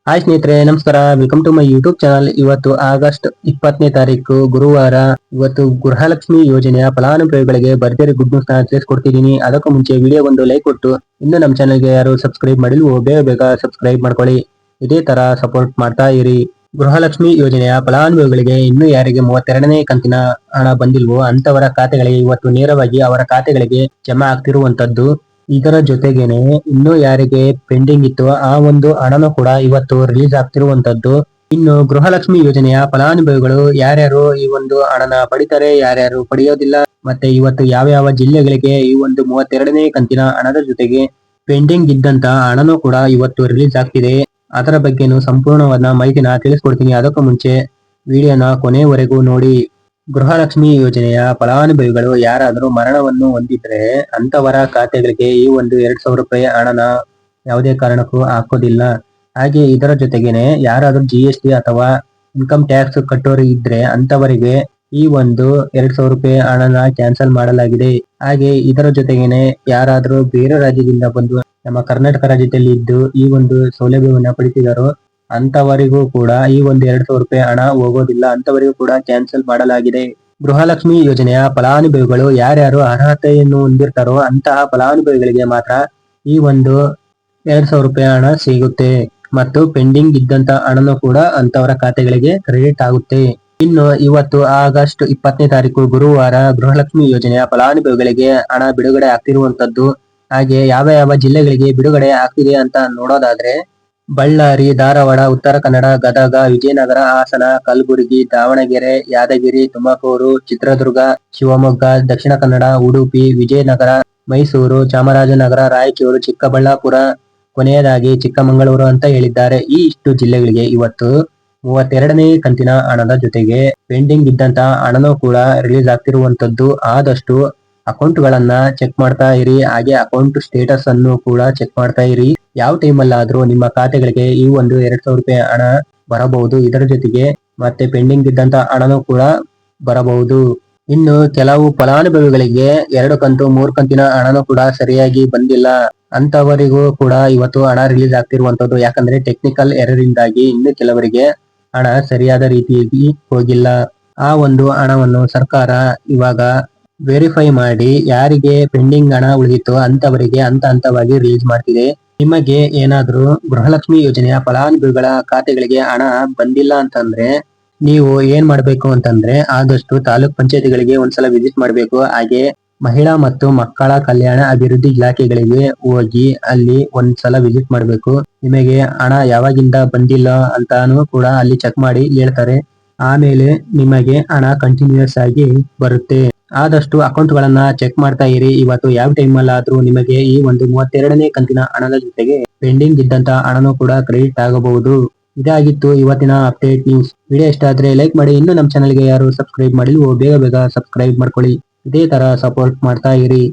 Hi ಸ್ನೇಹಿತರೆ, ನಮಸ್ಕಾರ. Welcome to my YouTube channel. ಇವತ್ತು ಆಗಸ್ಟ್ 20ನೇ ತಾರೀಕು ಗುರುವಾರ. ಇವತ್ತು ಗೃಹಲಕ್ಷ್ಮಿ ಯೋಜನೆಯ ಫಲಾನುಭವಿಗಳಿಗೆ ಭರ್ಜರಿ ಗುಡ್ ನ್ಯೂಸ್ ತಿಳಿಸ್ಕೊಡ್ತಿದ್ದೀನಿ. ಅದಕ್ಕೂ ಮುಂಚೆ ವಿಡಿಯೋ ಒಂದು ಲೈಕ್ ಕೊಟ್ಟು ಇನ್ನು ನಮ್ಮ ಚಾನಲ್ಗೆ ಯಾರು ಸಬ್ಸ್ಕ್ರೈಬ್ ಮಾಡಿಲ್ವೋ ಬೇಗ ಬೇಗ ಸಬ್ಸ್ಕ್ರೈಬ್ ಮಾಡ್ಕೊಳ್ಳಿ. ಇದೇ ತರ ಸಪೋರ್ಟ್ ಮಾಡ್ತಾ ಇರಿ. ಗೃಹಲಕ್ಷ್ಮಿ ಯೋಜನೆಯ ಫಲಾನುಭವಿಗಳಿಗೆ ಇನ್ನೂ ಯಾರಿಗೆ 32ನೇ ಕಂತಿನ ಹಣ ಬಂದಿಲ್ವೋ ಅಂತವರ ಖಾತೆಗಳಿಗೆ ಇವತ್ತು ನೇರವಾಗಿ ಅವರ ಖಾತೆಗಳಿಗೆ ಜಮಾ ಆಗ್ತಿರುವಂತದ್ದು. ಇದರ ಜೊತೆಗೇನೆ ಇನ್ನೂ ಯಾರಿಗೆ ಪೆಂಡಿಂಗ್ ಇತ್ತು ಆ ಒಂದು ಹಣನೂ ಕೂಡ ಇವತ್ತು ರಿಲೀಸ್ ಆಗ್ತಿರುವಂತದ್ದು. ಇನ್ನು ಗೃಹಲಕ್ಷ್ಮಿ ಯೋಜನೆಯ ಫಲಾನುಭವಿಗಳು ಯಾರ್ಯಾರು ಈ ಒಂದು ಹಣನ ಪಡಿತಾರೆ, ಯಾರ್ಯಾರು ಪಡೆಯೋದಿಲ್ಲ, ಮತ್ತೆ ಇವತ್ತು ಯಾವ ಯಾವ ಜಿಲ್ಲೆಗಳಿಗೆ ಈ ಒಂದು 32ನೇ ಕಂತಿನ ಹಣದ ಜೊತೆಗೆ ಪೆಂಡಿಂಗ್ ಇದ್ದಂತ ಹಣನೂ ಕೂಡ ಇವತ್ತು ರಿಲೀಸ್ ಆಗ್ತಿದೆ. ಅದರ ಬಗ್ಗೆನೂ ಸಂಪೂರ್ಣವಾದ ಮಾಹಿತಿನ ತಿಳಿಸ್ಕೊಡ್ತೀನಿ. ಅದಕ್ಕೂ ಮುಂಚೆ ವಿಡಿಯೋನ ಕೊನೆವರೆಗೂ ನೋಡಿ. ಗೃಹಲಕ್ಷ್ಮಿ ಯೋಜನೆಯ ಫಲಾನುಭವಿಗಳು ಯಾರಾದರೂ ಮರಣವನ್ನು ಹೊಂದಿದ್ರೆ ಅಂತವರ ಖಾತೆಗಳಿಗೆ ಈ ಒಂದು 2,000 ರೂಪಾಯಿ ಹಣನ ಯಾವುದೇ ಕಾರಣಕ್ಕೂ ಹಾಕೋದಿಲ್ಲ. ಹಾಗೆ ಇದರ ಜೊತೆಗೇನೆ ಯಾರಾದ್ರೂ GST ಅಥವಾ ಇನ್ಕಮ್ ಟ್ಯಾಕ್ಸ್ ಕಟ್ಟೋರು ಇದ್ರೆ ಅಂತವರಿಗೆ ಈ ಒಂದು 2,000 ರೂಪಾಯಿ ಹಣನ ಕ್ಯಾನ್ಸಲ್ ಮಾಡಲಾಗಿದೆ. ಹಾಗೆ ಇದರ ಜೊತೆಗೇನೆ ಯಾರಾದ್ರೂ ಬೇರೆ ರಾಜ್ಯದಿಂದ ಬಂದು ನಮ್ಮ ಕರ್ನಾಟಕ ರಾಜ್ಯದಲ್ಲಿ ಇದ್ದು ಈ ಒಂದು ಸೌಲಭ್ಯವನ್ನ ಪಡಿಸಿದಾರೋ ಅಂತವರಿಗೂ ಕೂಡ ಈ ಒಂದು 2,000 ರೂಪಾಯಿ ಹಣ ಹೋಗೋದಿಲ್ಲ. ಅಂತವರಿಗೂ ಕೂಡ ಕ್ಯಾನ್ಸಲ್ ಮಾಡಲಾಗಿದೆ. ಗೃಹಲಕ್ಷ್ಮಿ ಯೋಜನೆಯ ಫಲಾನುಭವಿಗಳು ಯಾರ್ಯಾರು ಅರ್ಹತೆಯನ್ನು ಹೊಂದಿರ್ತಾರೋ ಅಂತಹ ಫಲಾನುಭವಿಗಳಿಗೆ ಮಾತ್ರ ಈ ಒಂದು 2,000 ರೂಪಾಯಿ ಹಣ ಸಿಗುತ್ತೆ ಮತ್ತು ಪೆಂಡಿಂಗ್ ಇದ್ದಂತ ಹಣನೂ ಕೂಡ ಅಂತವರ ಖಾತೆಗಳಿಗೆ ಕ್ರೆಡಿಟ್ ಆಗುತ್ತೆ. ಇನ್ನು ಇವತ್ತು ಆಗಸ್ಟ್ 20ನೇ ತಾರೀಕು ಗುರುವಾರ ಗೃಹಲಕ್ಷ್ಮಿ ಯೋಜನೆಯ ಫಲಾನುಭವಿಗಳಿಗೆ ಹಣ ಬಿಡುಗಡೆ ಆಗ್ತಿರುವಂತದ್ದು. ಹಾಗೆ ಯಾವ ಯಾವ ಜಿಲ್ಲೆಗಳಿಗೆ ಬಿಡುಗಡೆ ಆಗ್ತಿದೆ ಅಂತ ನೋಡೋದಾದ್ರೆ ಬಳ್ಳಾರಿ, ಧಾರವಾಡ, ಉತ್ತರ ಕನ್ನಡ, ಗದಗ, ವಿಜಯನಗರ, ಹಾಸನ, ಕಲಬುರಗಿ, ದಾವಣಗೆರೆ, ಯಾದಗಿರಿ, ತುಮಕೂರು, ಚಿತ್ರದುರ್ಗ, ಶಿವಮೊಗ್ಗ, ದಕ್ಷಿಣ ಕನ್ನಡ, ಉಡುಪಿ, ವಿಜಯನಗರ, ಮೈಸೂರು, ಚಾಮರಾಜನಗರ, ರಾಯಚೂರು, ಚಿಕ್ಕಬಳ್ಳಾಪುರ, ಕೊನೆಯದಾಗಿ ಚಿಕ್ಕಮಗಳೂರು ಅಂತ ಹೇಳಿದ್ದಾರೆ. ಈ ಇಷ್ಟು ಜಿಲ್ಲೆಗಳಿಗೆ ಇವತ್ತು 32ನೇ ಕಂತಿನ ಹಣದ ಜೊತೆಗೆ ಪೆಂಡಿಂಗ್ ಇದ್ದಂತ ಹಣನೂ ಕೂಡ ರಿಲೀಸ್ ಆಗ್ತಿರುವಂತದ್ದು. ಆದಷ್ಟು ಅಕೌಂಟ್ ಗಳನ್ನ ಚೆಕ್ ಮಾಡ್ತಾ ಇರಿ. ಹಾಗೆ ಅಕೌಂಟ್ ಸ್ಟೇಟಸ್ ಅನ್ನು ಕೂಡ ಚೆಕ್ ಮಾಡ್ತಾ ಇರಿ. ಯಾವ ಟೈಮಲ್ಲಾದ್ರೂ ನಿಮ್ಮ ಖಾತೆಗಳಿಗೆ ಈ ಒಂದು 2,000 ರೂಪಾಯಿ ಹಣ ಬರಬಹುದು. ಇದರ ಜೊತೆಗೆ ಮತ್ತೆ ಪೆಂಡಿಂಗ್ ಇದ್ದಂತ ಹಣನೂ ಕೂಡ ಬರಬಹುದು. ಇನ್ನು ಕೆಲವು ಫಲಾನುಭವಿಗಳಿಗೆ 2 ಕಂತು 3 ಕಂತಿನ ಹಣನೂ ಕೂಡ ಸರಿಯಾಗಿ ಬಂದಿಲ್ಲ. ಅಂತವರಿಗೂ ಕೂಡ ಇವತ್ತು ಹಣ ರಿಲೀಸ್ ಆಗ್ತಿರುವಂತದ್ದು. ಯಾಕಂದ್ರೆ ಟೆಕ್ನಿಕಲ್ ಎರರ್ ಇಂದಾಗಿ ಇನ್ನು ಕೆಲವರಿಗೆ ಹಣ ಸರಿಯಾದ ರೀತಿಯಾಗಿ ಹೋಗಿಲ್ಲ. ಆ ಒಂದು ಹಣವನ್ನು ಸರ್ಕಾರ ಇವಾಗ ವೆರಿಫೈ ಮಾಡಿ ಯಾರಿಗೆ ಪೆಂಡಿಂಗ್ ಹಣ ಉಳಿದಿತ್ತು ಅಂತವರಿಗೆ ಹಂತ ಹಂತವಾಗಿ ರಿಲೀಸ್ ಮಾಡ್ತಿದೆ. ನಿಮಗೆ ಏನಾದ್ರೂ ಗೃಹಲಕ್ಷ್ಮಿ ಯೋಜನೆಯ ಫಲಾನುಭವಿಗಳ ಖಾತೆಗಳಿಗೆ ಹಣ ಬಂದಿಲ್ಲ ಅಂತಂದ್ರೆ ನೀವು ಏನ್ ಮಾಡ್ಬೇಕು ಅಂತಂದ್ರೆ ಆದಷ್ಟು ತಾಲೂಕ್ ಪಂಚಾಯತಿಗಳಿಗೆ ಒಂದ್ಸಲ ವಿಸಿಟ್ ಮಾಡ್ಬೇಕು. ಹಾಗೆ ಮಹಿಳಾ ಮತ್ತು ಮಕ್ಕಳ ಕಲ್ಯಾಣ ಅಭಿವೃದ್ಧಿ ಇಲಾಖೆಗಳಿಗೆ ಹೋಗಿ ಅಲ್ಲಿ ಒಂದ್ಸಲ ವಿಸಿಟ್ ಮಾಡ್ಬೇಕು. ನಿಮಗೆ ಹಣ ಯಾವಾಗಿಂದ ಬಂದಿಲ್ಲ ಅಂತಾನು ಕೂಡ ಅಲ್ಲಿ ಚೆಕ್ ಮಾಡಿ ಹೇಳ್ತಾರೆ. ಆಮೇಲೆ ನಿಮಗೆ ಹಣ ಕಂಟಿನ್ಯೂಸ್ ಆಗಿ ಬರುತ್ತೆ. ಆದಷ್ಟು ಅಕೌಂಟ್ ಗಳನ್ನ ಚೆಕ್ ಮಾಡ್ತಾ ಇರಿ. ಇವತ್ತು ಯಾವ ಟೈಮ್ ಅಲ್ಲಾದ್ರೂ ನಿಮಗೆ ಈ ಒಂದು 32ನೇ ಕಂತಿನ ಹಣದ ಜೊತೆಗೆ ಪೆಂಡಿಂಗ್ ಇದ್ದಂತ ಹಣನೂ ಕೂಡ ಕ್ರೆಡಿಟ್ ಆಗಬಹುದು. ಇದಾಗಿತ್ತು ಇವತ್ತಿನ ಅಪ್ಡೇಟ್ ನ್ಯೂಸ್. ವಿಡಿಯೋ ಇಷ್ಟ ಆದ್ರೆ ಲೈಕ್ ಮಾಡಿ. ಇನ್ನು ನಮ್ಮ ಚಾನಲ್ಗೆ ಯಾರು ಸಬ್ಸ್ಕ್ರೈಬ್ ಮಾಡಿಲ್ವೋ ಬೇಗ ಬೇಗ ಸಬ್ಸ್ಕ್ರೈಬ್ ಮಾಡ್ಕೊಳ್ಳಿ. ಇದೇ ತರ ಸಪೋರ್ಟ್ ಮಾಡ್ತಾ ಇರಿ.